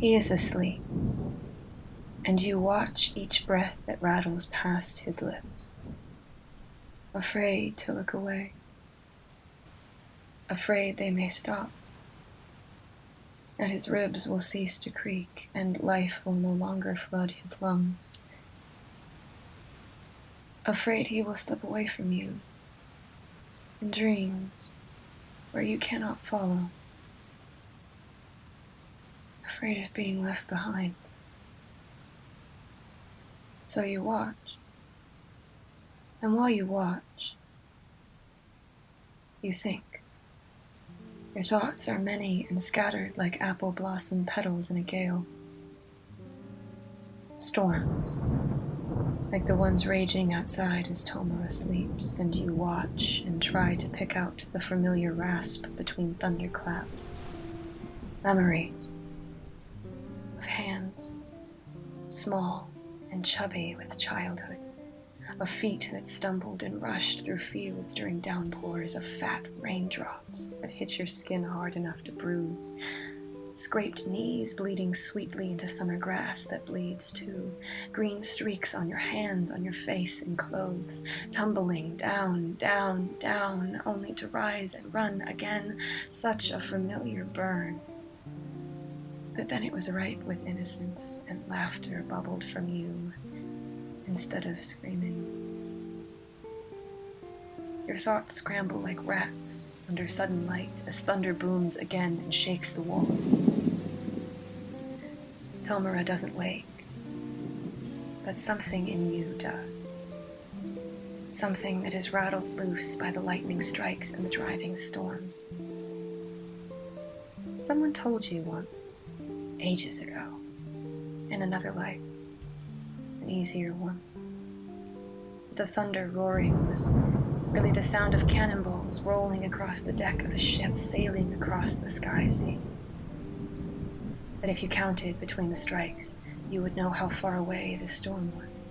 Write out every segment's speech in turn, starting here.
He is asleep, and you watch each breath that rattles past his lips, afraid to look away, afraid they may stop, that his ribs will cease to creak and life will no longer flood his lungs, afraid he will slip away from you in dreams where you cannot follow, afraid of being left behind. So you watch, and while you watch, you think. Your thoughts are many and scattered like apple blossom petals in a gale. Storms, like the ones raging outside as Tomura sleeps, and you watch and try to pick out the familiar rasp between thunderclaps. Memories of hands, small and chubby with childhood, of feet that stumbled and rushed through fields during downpours, of fat raindrops that hit your skin hard enough to bruise, scraped knees bleeding sweetly into summer grass that bleeds too, green streaks on your hands, on your face and clothes, tumbling down, down, down, only to rise and run again, such a familiar burn. But then it was ripe with innocence, and laughter bubbled from you instead of screaming. Your thoughts scramble like rats under sudden light as thunder booms again and shakes the walls. Tomura doesn't wake, but something in you does. Something that is rattled loose by the lightning strikes and the driving storm. Someone told you once, ages ago, in another life, an easier one. The thunder roaring was really the sound of cannonballs rolling across the deck of a ship sailing across the sky sea. That if you counted between the strikes, you would know how far away the storm was.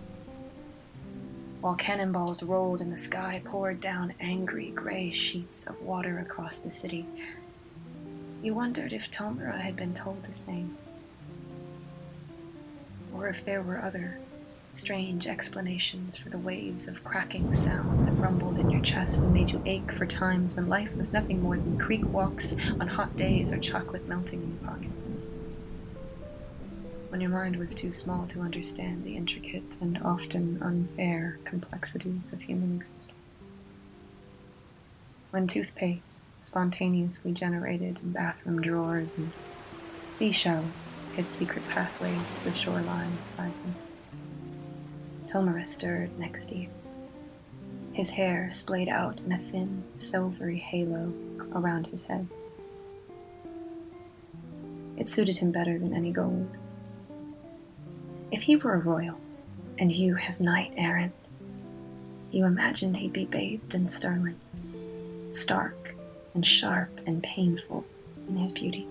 While cannonballs rolled and the sky poured down angry gray sheets of water across the city, you wondered if Tomura had been told the same, or if there were other strange explanations for the waves of cracking sound that rumbled in your chest and made you ache for times when life was nothing more than creek walks on hot days or chocolate melting in your pocket. When your mind was too small to understand the intricate and often unfair complexities of human existence. When toothpaste spontaneously generated in bathroom drawers and seashells hid secret pathways to the shoreline beside them. Tomura stirred next to you, his hair splayed out in a thin, silvery halo around his head. It suited him better than any gold. If he were a royal, and you his knight-errant, you imagined he'd be bathed in sterling, stark and sharp and painful in his beauty.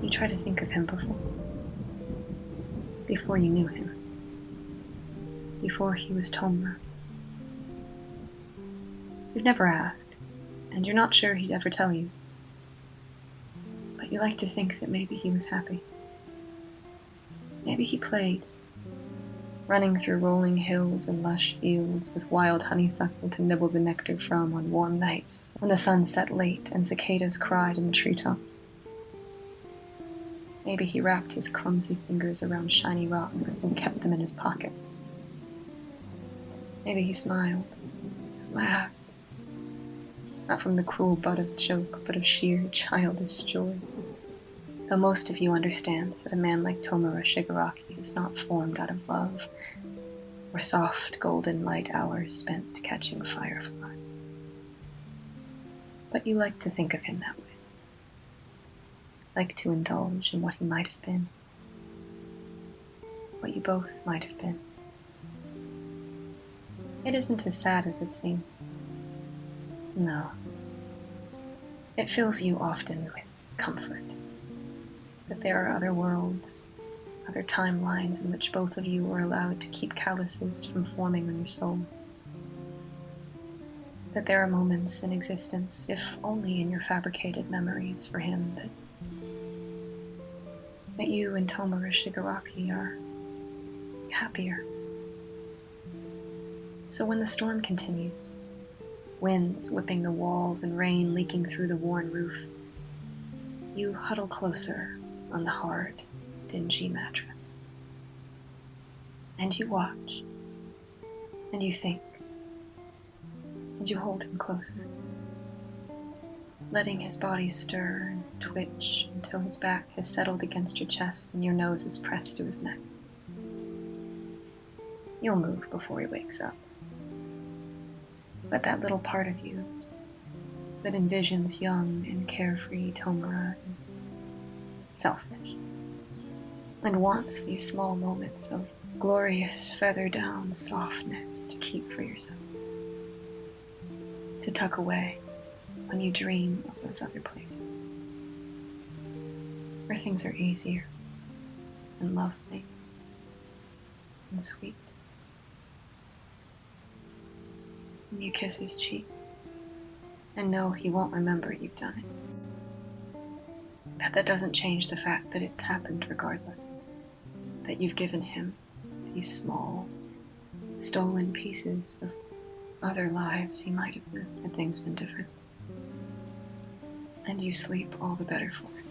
You try to think of him before you knew him, before he was Tomura. You've never asked, and you're not sure he'd ever tell you, but you like to think that maybe he was happy. Maybe he played, running through rolling hills and lush fields with wild honeysuckle to nibble the nectar from on warm nights when the sun set late and cicadas cried in the treetops. Maybe he wrapped his clumsy fingers around shiny rocks and kept them in his pockets. Maybe he smiled, laughed, not from the cruel butt of joke, but of sheer childish joy. Though most of you understands that a man like Tomura Shigaraki is not formed out of love, or soft golden light hours spent catching fireflies. But you like to think of him that way. Like to indulge in what he might have been. What you both might have been. It isn't as sad as it seems. No. It fills you often with comfort. That there are other worlds, other timelines in which both of you were allowed to keep calluses from forming on your souls. That there are moments in existence, if only in your fabricated memories for him, that that you and Tomura Shigaraki are happier. So when the storm continues, winds whipping the walls and rain leaking through the worn roof, you huddle closer on the hard, dingy mattress. And you watch, and you think, and you hold him closer, letting his body stir and twitch until his back has settled against your chest and your nose is pressed to his neck. You'll move before he wakes up. But that little part of you that envisions young and carefree Tomura is selfish and wants these small moments of glorious feather-down softness to keep for yourself, to tuck away when you dream of those other places where things are easier and lovely and sweet. And you kiss his cheek and know he won't remember you've done it. But that doesn't change the fact that it's happened regardless, that you've given him these small, stolen pieces of other lives he might have lived had things been different. And you sleep all the better for it.